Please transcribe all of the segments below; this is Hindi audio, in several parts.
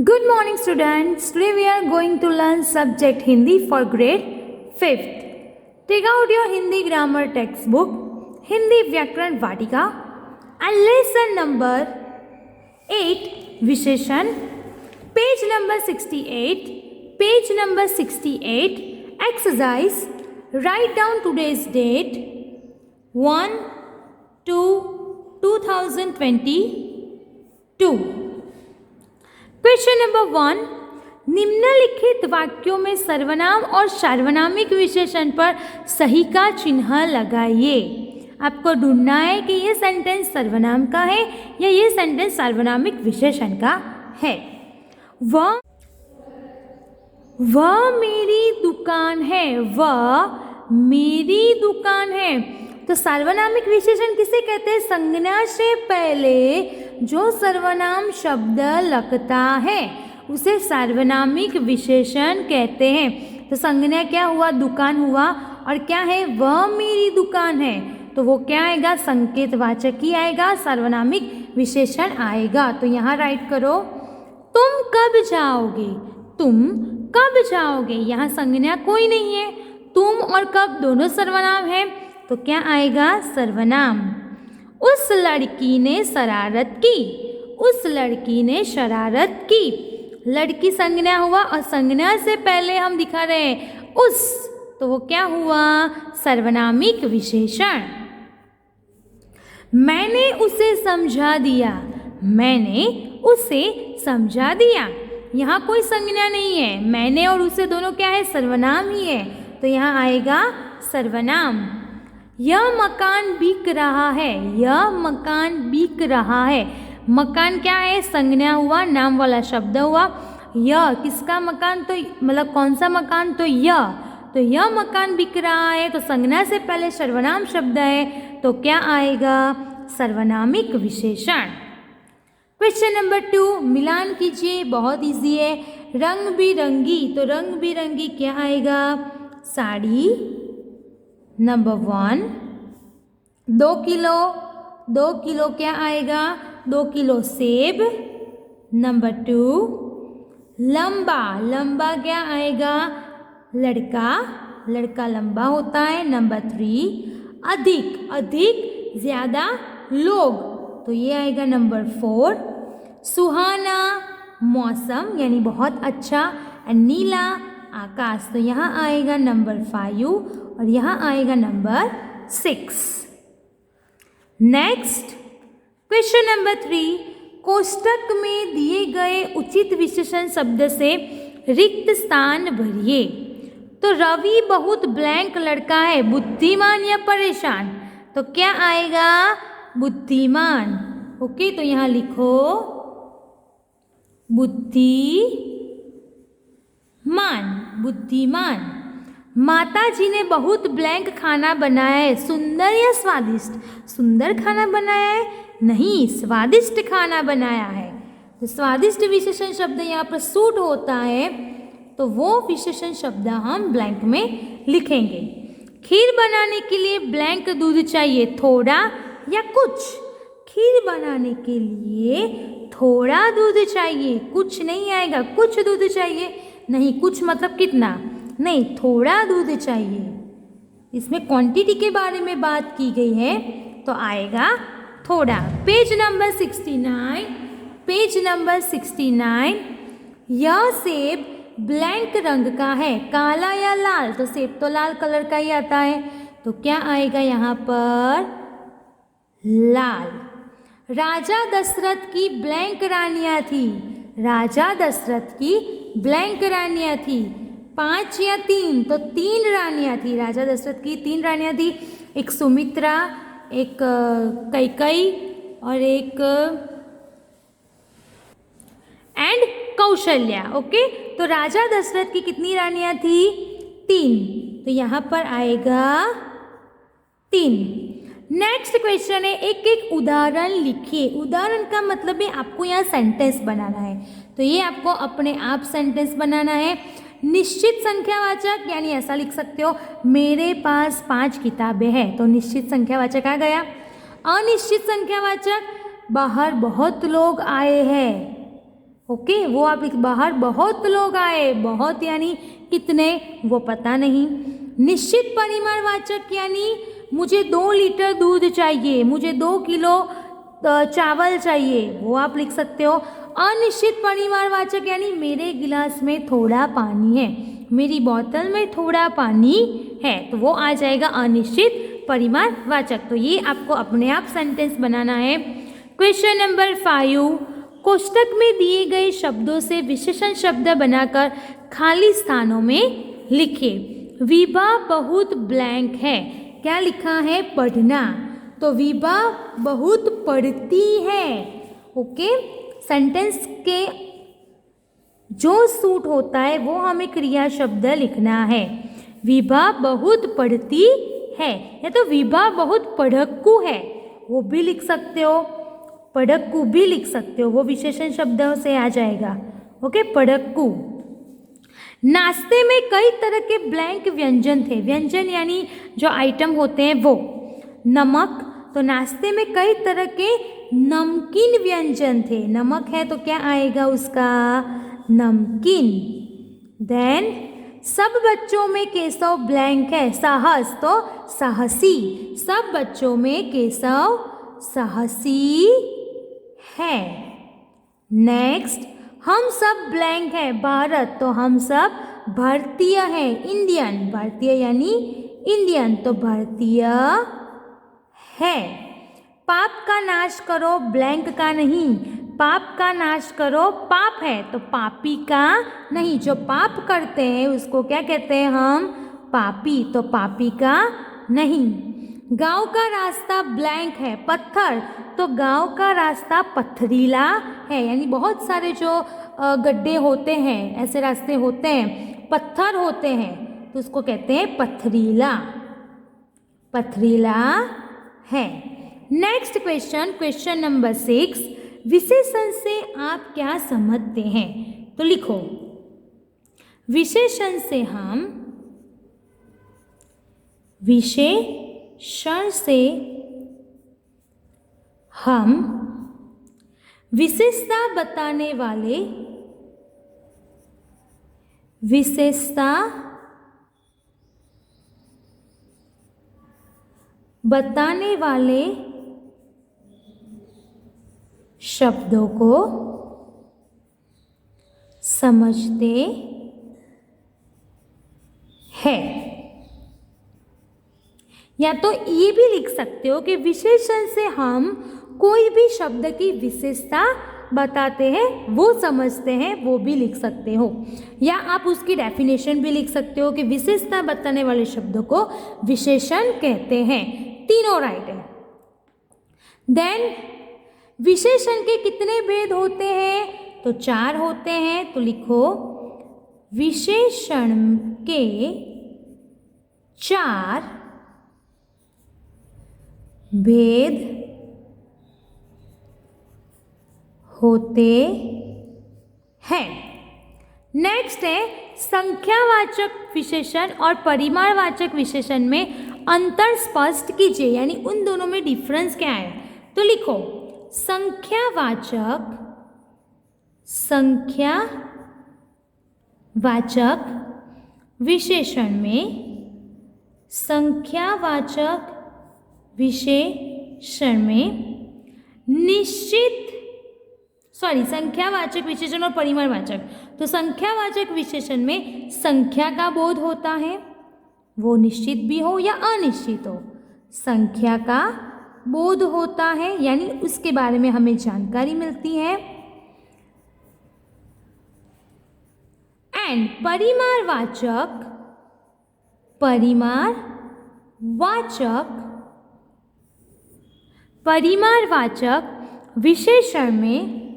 Good morning students. Today we are going to learn subject Hindi for grade 5th. Take out your Hindi grammar textbook, Hindi Vyakaran Vatika and lesson number 8 Visheshan, page number 68, exercise, write down today's date 1/2/2022. Question number 1, निम्नलिखित वाक्यों में सर्वनाम और सार्वनामिक विशेषण पर सही का चिन्ह लगाइए। आपको ढूंढना है कि ये सेंटेंस सर्वनाम का है या ये सेंटेंस सार्वनामिक विशेषण का है। वह मेरी दुकान है, वह मेरी दुकान है। तो सार्वनामिक विशेषण किसे कहते हैं? संज्ञा से पहले जो सर्वनाम शब्द लगता है उसे सार्वनामिक विशेषण कहते हैं। तो संज्ञा क्या हुआ? दुकान हुआ। और क्या है? वह मेरी दुकान है। तो वो क्या आएगा? संकेतवाचक ही आएगा, सार्वनामिक विशेषण आएगा। तो यहाँ राइट करो, तुम कब जाओगे, तुम कब जाओगे। यहाँ संज्ञा कोई नहीं है, तुम और कब दोनों सर्वनाम है, तो क्या आएगा? सर्वनाम। उस लड़की ने शरारत की, उस लड़की ने शरारत की। लड़की संज्ञा हुआ और संज्ञा से पहले हम दिखा रहे हैं उस, तो वो क्या हुआ? सर्वनामिक विशेषण। मैंने उसे समझा दिया, मैंने उसे समझा दिया। यहाँ कोई संज्ञा नहीं है, मैंने और उसे दोनों क्या है? सर्वनाम ही है। तो यहाँ आएगा सर्वनाम। यह मकान बिक रहा है, यह मकान बिक रहा है। मकान क्या है? संज्ञा हुआ, नाम वाला शब्द हुआ। यह किसका मकान? तो मतलब कौन सा मकान? तो यह मकान बिक रहा है। तो संज्ञा से पहले सर्वनाम शब्द है, तो क्या आएगा? सर्वनामिक विशेषण। क्वेश्चन नंबर 2, मिलान कीजिए, बहुत इजी है। रंग बिरंगी, तो रंग बिरंगी क्या आएगा? साड़ी। नंबर 1, 2 किलो, 2 किलो क्या आएगा? 2 किलो सेब। नंबर 2, लंबा, लंबा क्या आएगा? लड़का, लड़का लंबा होता है। नंबर 3, अधिक, अधिक ज़्यादा लोग, तो ये आएगा नंबर 4। सुहाना, मौसम यानी बहुत अच्छा। नीला आकाश, तो यहाँ आएगा नंबर 5 और यहाँ आएगा नंबर 6। नेक्स्ट क्वेश्चन नंबर 3, कोष्टक में दिए गए उचित विशेषण शब्द से रिक्त स्थान भरिए। तो रवि बहुत ब्लैंक लड़का है, बुद्धिमान या परेशान, तो क्या आएगा? बुद्धिमान। ओके, तो यहाँ लिखो बुद्धिमान, बुद्धिमान। माता जी ने बहुत ब्लैंक खाना बनाया है, सुंदर या स्वादिष्ट? सुंदर खाना बनाया है? नहीं, स्वादिष्ट खाना बनाया है। तो स्वादिष्ट विशेषण शब्द यहाँ पर सूट होता है, तो वो विशेषण शब्द हम ब्लैंक में लिखेंगे। खीर बनाने के लिए ब्लैंक दूध चाहिए, थोड़ा या कुछ? खीर बनाने के लिए थोड़ा दूध चाहिए, कुछ नहीं आएगा। कुछ दूध चाहिए? नहीं, कुछ मतलब कितना? नहीं, थोड़ा दूध चाहिए। इसमें क्वांटिटी के बारे में बात की गई है, तो आएगा थोड़ा। Page number 69, page number 69। यह सेब ब्लैंक रंग का है, काला या लाल? तो सेब तो लाल कलर का ही आता है, तो क्या आएगा यहाँ पर? लाल। राजा दशरथ की ब्लैंक रानियाँ थी, राजा दशरथ की ब्लैंक रानियाँ थी। 5 या 3? तो 3 रानियाँ थी, राजा दशरथ की 3 रानियाँ थी। एक सुमित्रा, एक कैकई और एक एंड कौशल्या। ओके, तो राजा दशरथ की कितनी रानियाँ थी? 3, तो यहाँ पर आएगा 3। नेक्स्ट क्वेश्चन है, एक एक उदाहरण लिखिए। उदाहरण का मतलब है आपको यहाँ सेंटेंस बनाना है, तो ये आपको अपने आप सेंटेंस बनाना है। निश्चित संख्यावाचक यानी ऐसा लिख सकते हो, मेरे पास 5 किताबें हैं, तो निश्चित संख्यावाचक आ गया। अनिश्चित संख्यावाचक, बाहर बहुत लोग आए हैं, ओके, वो आप बाहर बहुत लोग आए, बहुत यानी कितने वो पता नहीं। निश्चित परिमाणवाचक यानी मुझे 2 लीटर दूध चाहिए, मुझे 2 किलो चावल चाहिए, वो आप लिख सकते हो। अनिश्चित परिमाणवाचक यानी मेरे गिलास में थोड़ा पानी है, मेरी बोतल में थोड़ा पानी है, तो वो आ जाएगा अनिश्चित परिमाणवाचक। तो ये आपको अपने आप सेंटेंस बनाना है। क्वेश्चन नंबर 5, कोष्टक में दिए गए शब्दों से विशेषण शब्द बनाकर खाली स्थानों में लिखिए। विभा बहुत ब्लैंक है, क्या लिखा है? पढ़ना। तो विभा बहुत पढ़ती है। ओके, सेंटेंस के जो सूट होता है वो हमें क्रिया शब्द लिखना है। विभा बहुत पढ़ती है, या तो विभा बहुत पढ़क्कू है, वो भी लिख सकते हो, पढ़क्कू भी लिख सकते हो, वो विशेषण शब्दों से आ जाएगा। ओके, पढ़क्कू। नाश्ते में कई तरह के ब्लैंक व्यंजन थे, व्यंजन यानी जो आइटम होते हैं वो। नमक, तो नाश्ते में कई तरह के नमकीन व्यंजन थे, नमक है तो क्या आएगा उसका? नमकीन। देन सब बच्चों में केशव ब्लैंक है, साहस, तो साहसी, सब बच्चों में केशव साहसी है। नेक्स्ट, हम सब ब्लैंक है, भारत, तो हम सब भारतीय हैं, इंडियन, भारतीय यानी इंडियन, तो भारतीय है। पाप का नाश करो, ब्लैंक का नहीं, पाप का नाश करो, पाप है तो पापी का नहीं, जो पाप करते हैं उसको क्या कहते हैं हम? पापी, तो पापी का नहीं। गांव का रास्ता ब्लैंक है, पत्थर, तो गांव का रास्ता पथरीला है, यानी बहुत सारे जो गड्ढे होते हैं, ऐसे रास्ते होते हैं, पत्थर होते हैं, तो उसको कहते हैं पथरीला, पथरीला है। नेक्स्ट क्वेश्चन, क्वेश्चन नंबर 6, विशेषण से आप क्या समझते हैं? तो लिखो, विशेषण से हम, विशेषण से हम विशेषता बताने वाले, विशेषता बताने वाले शब्दों को समझते हैं। या तो ये भी लिख सकते हो कि विशेषण से हम कोई भी शब्द की विशेषता बताते हैं, वो समझते हैं, वो भी लिख सकते हो। या आप उसकी डेफिनेशन भी लिख सकते हो कि विशेषता बताने वाले शब्दों को विशेषण कहते हैं। तीनों राइट है। देन विशेषण के कितने भेद होते हैं? तो 4 होते हैं, तो लिखो विशेषण के 4 भेद होते हैं। नेक्स्ट है संख्यावाचक विशेषण और परिमाणवाचक विशेषण में अंतर स्पष्ट कीजिए, यानी उन दोनों में डिफरेंस क्या है? तो लिखो संख्यावाचक, संख्यावाचक विशेषण में, संख्यावाचक विशेषण में निश्चित, संख्यावाचक विशेषण और परिमाणवाचक, तो संख्यावाचक विशेषण में संख्या का बोध होता है, वो निश्चित भी हो या अनिश्चित हो, संख्या का बोध होता है, यानी उसके बारे में हमें जानकारी मिलती है। एंड परिमाणवाचक, परिमाणवाचक विशेषण में,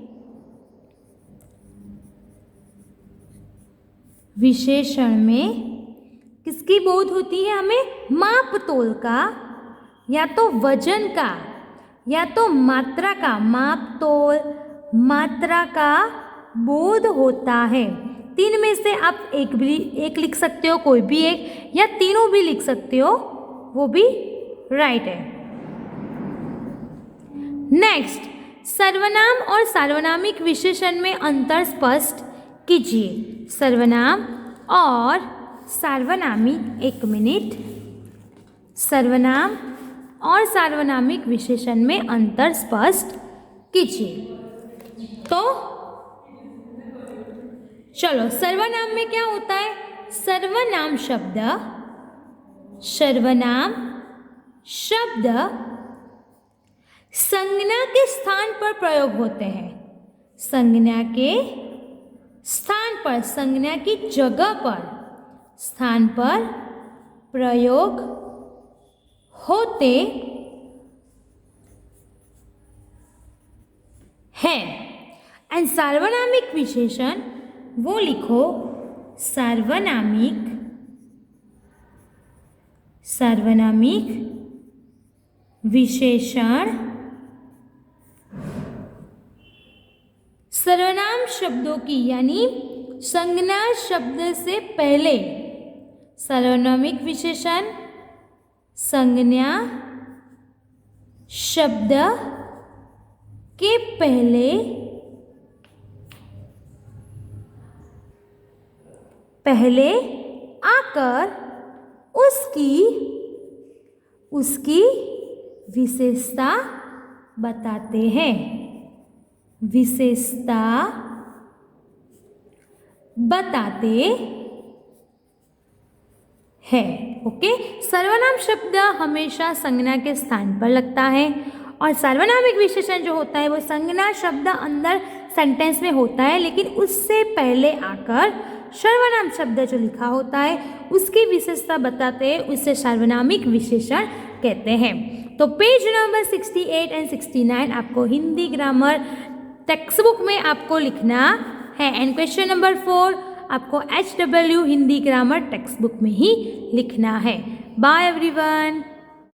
किसकी बोध होती है? हमें माप तोल का, या तो वजन का, या तो मात्रा का, माप तोल मात्रा का बोध होता है। 3 में से आप एक लिख सकते हो, कोई भी एक, या तीनों भी लिख सकते हो, वो भी राइट है। नेक्स्ट, सर्वनाम और सार्वनामिक विशेषण में अंतर स्पष्ट कीजिए। सर्वनाम और सार्वनामिक, एक मिनट, सर्वनाम और सार्वनामिक विशेषण में अंतर स्पष्ट कीजिए। तो चलो, सर्वनाम में क्या होता है? सर्वनाम शब्द संज्ञा के स्थान पर प्रयोग होते हैं। संज्ञा के स्थान पर, संज्ञा की जगह पर, स्थान पर प्रयोग होते हैं। एंड सार्वनामिक विशेषण, वो लिखो, सार्वनामिक विशेषण सर्वनाम शब्दों की, यानी संज्ञा शब्द से पहले, सार्वनामिक विशेषण संज्ञा शब्द के पहले आकर उसकी विशेषता बताते हैं, विशेषता बताते हैं। ओके, सर्वनाम शब्द हमेशा संज्ञा के स्थान पर लगता है और सार्वनामिक विशेषण जो होता है वो संज्ञा शब्द अंदर सेंटेंस में होता है, लेकिन उससे पहले आकर सर्वनाम शब्द जो लिखा होता है उसकी विशेषता बताते हैं, उससे सार्वनामिक विशेषण कहते हैं। तो पेज नंबर 68 एंड 69 आपको हिंदी ग्रामर टेक्स्ट बुक में आपको लिखना है। एंड क्वेश्चन नंबर 4 आपको HW Hindi grammar text book में ही लिखना है। Bye everyone.